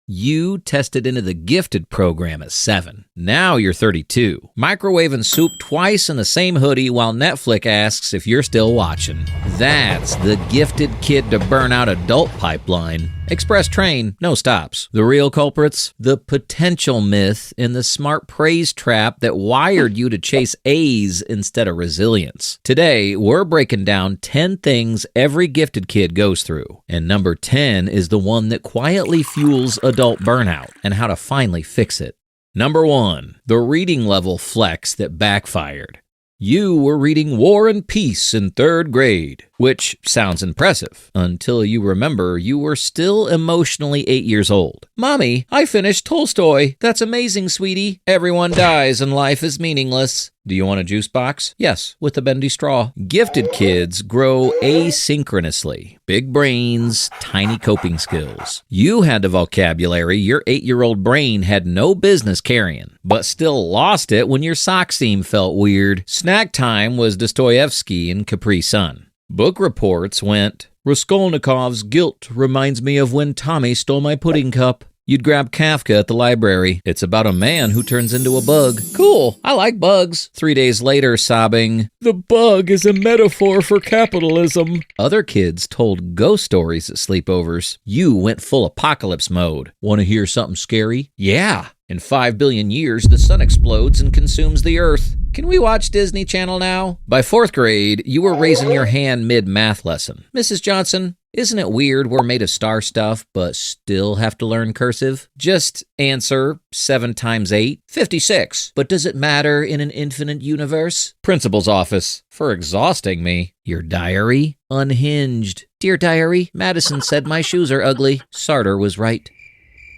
You tested into the gifted program at 7. Now you're 32. Microwaving soup twice in the same hoodie while Netflix asks if you're still watching. That's the gifted kid to burnout adult pipeline. Express train, no stops. The real culprits? The potential myth and the smart praise trap that wired you to chase A's instead of resilience. Today, we're breaking down 10 things every gifted kid goes through. And number 10 is the one that quietly fuels adult burnout and how to finally fix it. Number 1, the reading level flex that backfired. You were reading War and Peace in 3rd grade, which sounds impressive until you remember you were still emotionally 8 years old. Mommy, I finished Tolstoy. That's amazing, sweetie. Everyone dies and life is meaningless. Do you want a juice box? Yes, with a bendy straw. Gifted kids grow asynchronously. Big brains, tiny coping skills. You had the vocabulary your 8-year-old brain had no business carrying, but still lost it when your sock seam felt weird. Snack time was Dostoevsky and Capri Sun. Book reports went, Raskolnikov's guilt reminds me of when Tommy stole my pudding cup. You'd grab Kafka at the library. It's about a man who turns into a bug. Cool, I like bugs. 3 days later, sobbing, the bug is a metaphor for capitalism. Other kids told ghost stories at sleepovers. You went full apocalypse mode. Want to hear something scary? Yeah. In 5 billion years, the sun explodes and consumes the earth. Can we watch Disney Channel now? By 4th grade, you were raising your hand mid-math lesson. Mrs. Johnson, isn't it weird we're made of star stuff but still have to learn cursive? Just answer 7 times 8, 56. But does it matter in an infinite universe? Principal's office, for exhausting me. Your diary? Unhinged. Dear diary, Madison said my shoes are ugly. Sartre was right.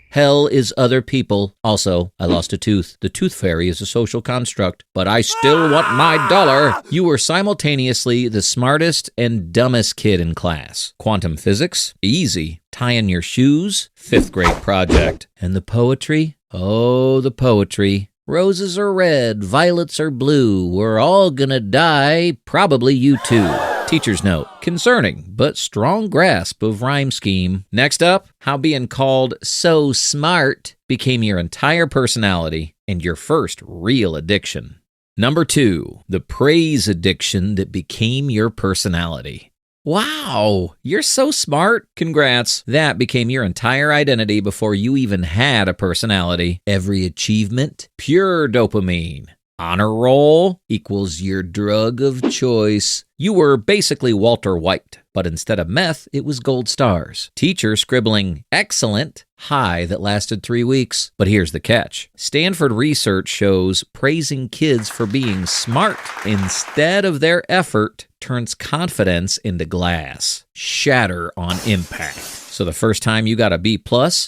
Hell is other people. Also, I lost a tooth. The tooth fairy is a social construct, but I still want my dollar. You were simultaneously the smartest and dumbest kid in class. Quantum physics? Easy. Tying your shoes? 5th grade project. And the poetry? Oh, the poetry. Roses are red, violets are blue. We're all gonna die, probably you too. Teacher's note, concerning but strong grasp of rhyme scheme. Next up, how being called so smart became your entire personality and your first real addiction. Number 2, the praise addiction that became your personality. Wow, you're so smart. Congrats. That became your entire identity before you even had a personality. Every achievement, pure dopamine. Honor roll equals your drug of choice. You were basically Walter White, but instead of meth, it was gold stars. Teacher scribbling excellent high that lasted 3 weeks. But here's the catch. Stanford research shows praising kids for being smart instead of their effort turns confidence into glass. Shatter on impact. So the first time you got a B+,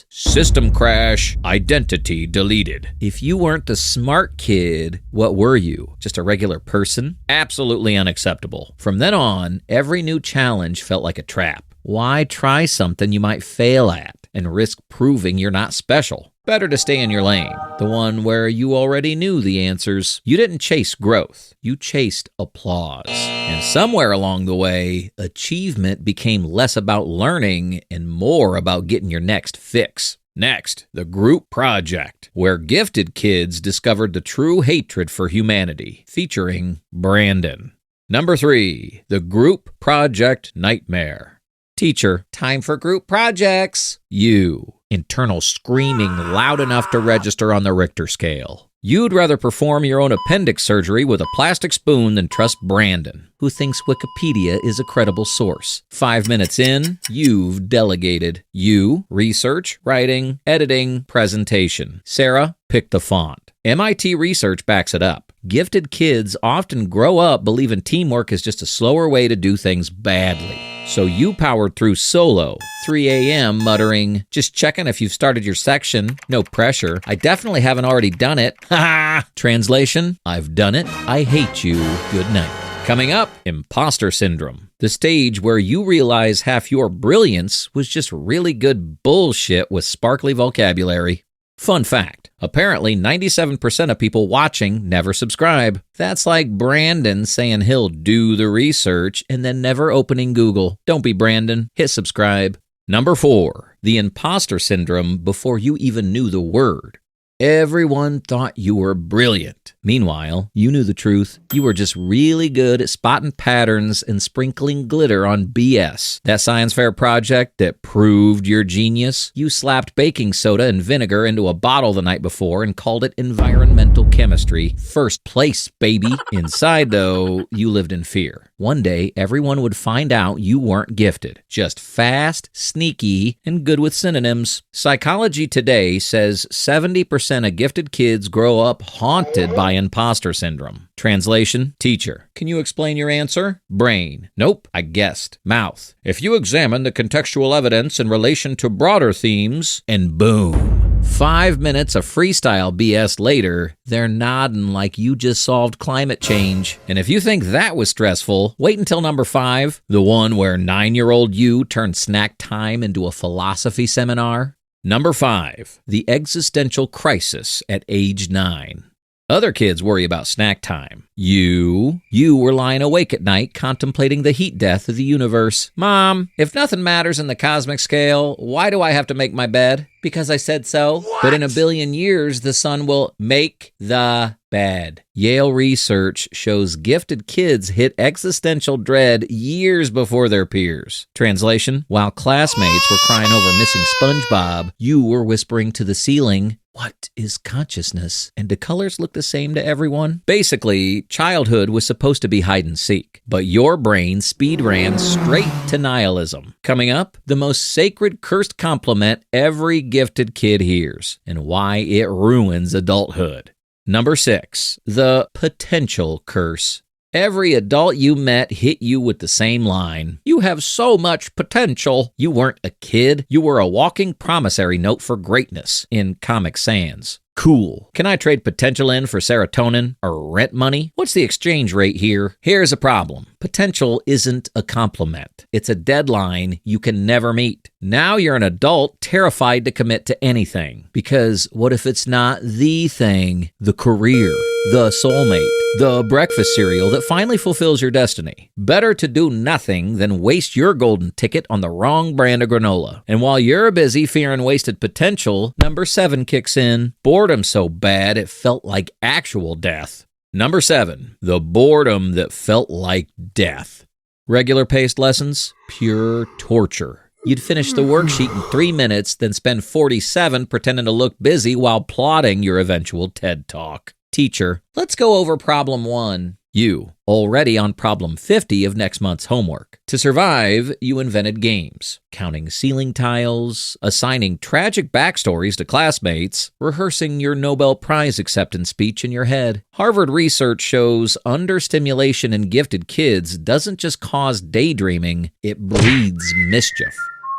system crash, identity deleted. If you weren't the smart kid, what were you? Just a regular person? Absolutely unacceptable. From then on, every new challenge felt like a trap. Why try something you might fail at and risk proving you're not special? Better to stay in your lane, the one where you already knew the answers. You didn't chase growth, you chased applause. And somewhere along the way, achievement became less about learning and more about getting your next fix. Next, the group project, where gifted kids discovered the true hatred for humanity, featuring Brandon. Number 3, the group project nightmare. Teacher, time for group projects. You, internal screaming loud enough to register on the Richter scale. You'd rather perform your own appendix surgery with a plastic spoon than trust Brandon, who thinks Wikipedia is a credible source. 5 minutes in, you've delegated. You, research, writing, editing, presentation. Sarah, pick the font. MIT research backs it up. Gifted kids often grow up believing teamwork is just a slower way to do things badly. So you powered through solo, 3 a.m. muttering, just checking if you've started your section, no pressure. I definitely haven't already done it. Ha ha! Translation, I've done it. I hate you. Good night. Coming up, imposter syndrome. The stage where you realize half your brilliance was just really good bullshit with sparkly vocabulary. Fun fact, apparently 97% of people watching never subscribe. That's like Brandon saying he'll do the research and then never opening Google. Don't be Brandon. Hit subscribe. Number 4, the impostor syndrome before you even knew the word. Everyone thought you were brilliant. Meanwhile, you knew the truth. You were just really good at spotting patterns and sprinkling glitter on BS. That science fair project that proved your genius, you slapped baking soda and vinegar into a bottle the night before and called it environmental chemistry. First place, baby. Inside, though, you lived in fear. One day, everyone would find out you weren't gifted. Just fast, sneaky, and good with synonyms. Psychology Today says 70% of gifted kids grow up haunted by imposter syndrome. Translation, teacher. Can you explain your answer? Brain. Nope, I guessed. Mouth. If you examine the contextual evidence in relation to broader themes, and boom. 5 minutes of freestyle BS later, they're nodding like you just solved climate change. And if you think that was stressful, wait until number 5, the one where 9-year-old you turned snack time into a philosophy seminar. Number 5, the existential crisis at age 9. Other kids worry about snack time. You were lying awake at night contemplating the heat death of the universe. Mom, if nothing matters in the cosmic scale, why do I have to make my bed? Because I said so. What? But in a billion years, the sun will make the bed. Yale research shows gifted kids hit existential dread years before their peers. Translation, while classmates were crying over missing SpongeBob, you were whispering to the ceiling, "What is consciousness? And do colors look the same to everyone?" Basically, childhood was supposed to be hide and seek, but your brain speed ran straight to nihilism. Coming up, the most sacred cursed compliment every gifted kid hears, and why it ruins adulthood. Number 6, the potential curse. Every adult you met hit you with the same line. You have so much potential. You weren't a kid. You were a walking promissory note for greatness in Comic Sans. Cool. Can I trade potential in for serotonin or rent money? What's the exchange rate here? Here's a problem. Potential isn't a compliment. It's a deadline you can never meet. Now you're an adult terrified to commit to anything. Because what if it's not the thing, the career, the soulmate, the breakfast cereal that finally fulfills your destiny? Better to do nothing than waste your golden ticket on the wrong brand of granola. And while you're busy fearing wasted potential, number 7 kicks in. Boredom so bad it felt like actual death. Number 7, the boredom that felt like death. Regular paced lessons, pure torture. You'd finish the worksheet in 3 minutes, then spend 47 pretending to look busy while plotting your eventual TED Talk. Teacher, let's go over problem 1. You, already on problem 50 of next month's homework. To survive, you invented games, counting ceiling tiles, assigning tragic backstories to classmates, rehearsing your Nobel Prize acceptance speech in your head. Harvard research shows understimulation in gifted kids doesn't just cause daydreaming, it breeds mischief.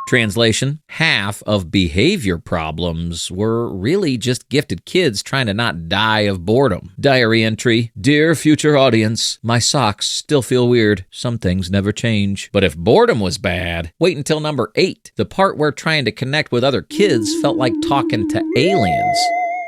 Translation, half of behavior problems were really just gifted kids trying to not die of boredom. Diary entry, dear future audience, my socks still feel weird. Some things never change. But if boredom was bad, wait until number 8, the part where trying to connect with other kids felt like talking to aliens.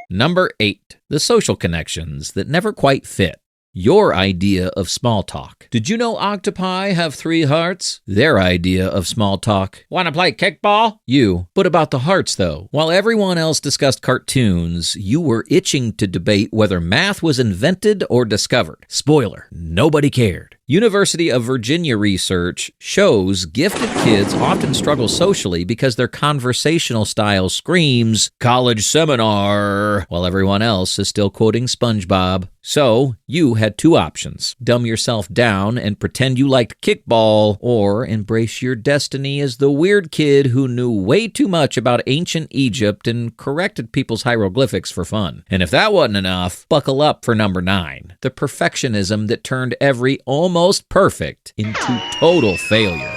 Number 8, the social connections that never quite fit. Your idea of small talk. Did you know octopi have 3 hearts? Their idea of small talk. Want to play kickball? You. But about the hearts, though. While everyone else discussed cartoons, you were itching to debate whether math was invented or discovered. Spoiler, nobody cared. University of Virginia research shows gifted kids often struggle socially because their conversational style screams, college seminar, while everyone else is still quoting SpongeBob. So, you had 2 options. Dumb yourself down and pretend you liked kickball, or embrace your destiny as the weird kid who knew way too much about ancient Egypt and corrected people's hieroglyphics for fun. And if that wasn't enough, buckle up for number 9, the perfectionism that turned every almost perfect into total failure.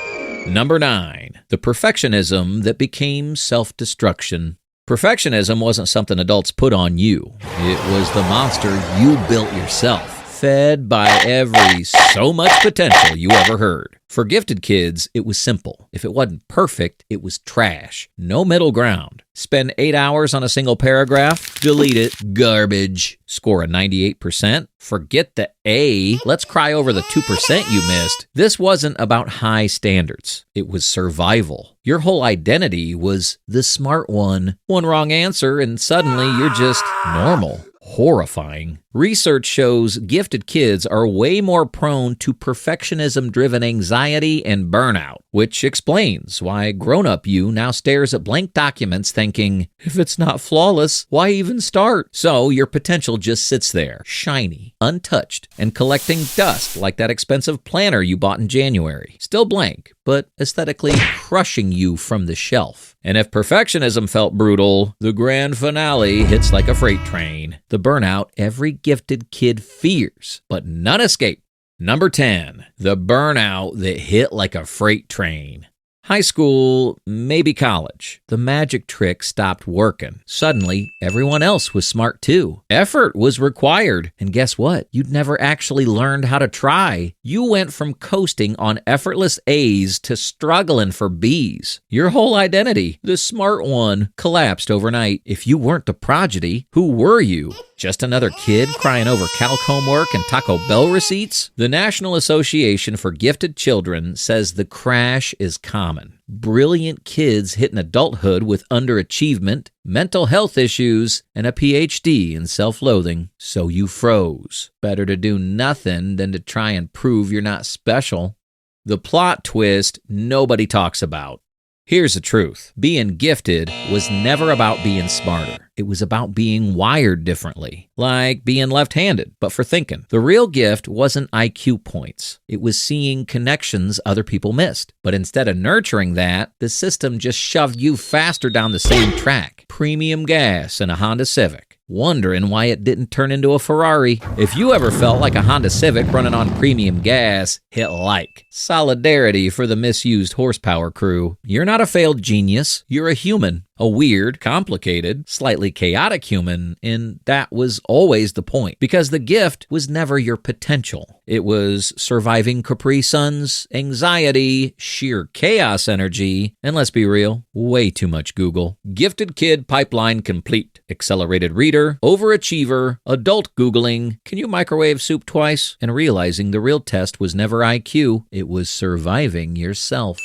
Number 9, the perfectionism that became self-destruction. Perfectionism wasn't something adults put on you. It was the monster you built yourself. fed by every so much potential you ever heard. For gifted kids, it was simple. If it wasn't perfect, it was trash. No middle ground. Spend 8 hours on a single paragraph? Delete it. Garbage. Score a 98%? Forget the A. Let's cry over the 2% you missed. This wasn't about high standards. It was survival. Your whole identity was the smart one. One wrong answer and suddenly you're just normal. Horrifying. Research shows gifted kids are way more prone to perfectionism-driven anxiety and burnout, which explains why grown-up you now stares at blank documents thinking, if it's not flawless, why even start? So your potential just sits there, shiny, untouched, and collecting dust like that expensive planner you bought in January. Still blank, but aesthetically crushing you from the shelf. And if perfectionism felt brutal, the grand finale hits like a freight train. The burnout every gifted kid fears, but none escape. Number 10, the burnout that hit like a freight train. High school, maybe college. The magic trick stopped working. Suddenly, everyone else was smart too. Effort was required. And guess what? You'd never actually learned how to try. You went from coasting on effortless A's to struggling for B's. Your whole identity, the smart one, collapsed overnight. If you weren't the prodigy, who were you? Just another kid crying over calc homework and Taco Bell receipts? The National Association for Gifted Children says the crash is common. Brilliant kids hitting adulthood with underachievement, mental health issues, and a PhD in self-loathing. So you froze. Better to do nothing than to try and prove you're not special. The plot twist nobody talks about. Here's the truth. Being gifted was never about being smarter. It was about being wired differently, like being left-handed, but for thinking. The real gift wasn't IQ points. It was seeing connections other people missed. But instead of nurturing that, the system just shoved you faster down the same track. Premium gas in a Honda Civic. Wondering why it didn't turn into a Ferrari. If you ever felt like a Honda Civic running on premium gas, hit like. Solidarity for the misused horsepower crew. You're not a failed genius. You're a human. A weird, complicated, slightly chaotic human, and that was always the point. Because the gift was never your potential. It was surviving Capri Sun's anxiety, sheer chaos energy, and let's be real, way too much Google. Gifted kid pipeline complete. Accelerated reader, overachiever, adult Googling, can you microwave soup twice? And realizing the real test was never IQ, it was surviving yourself.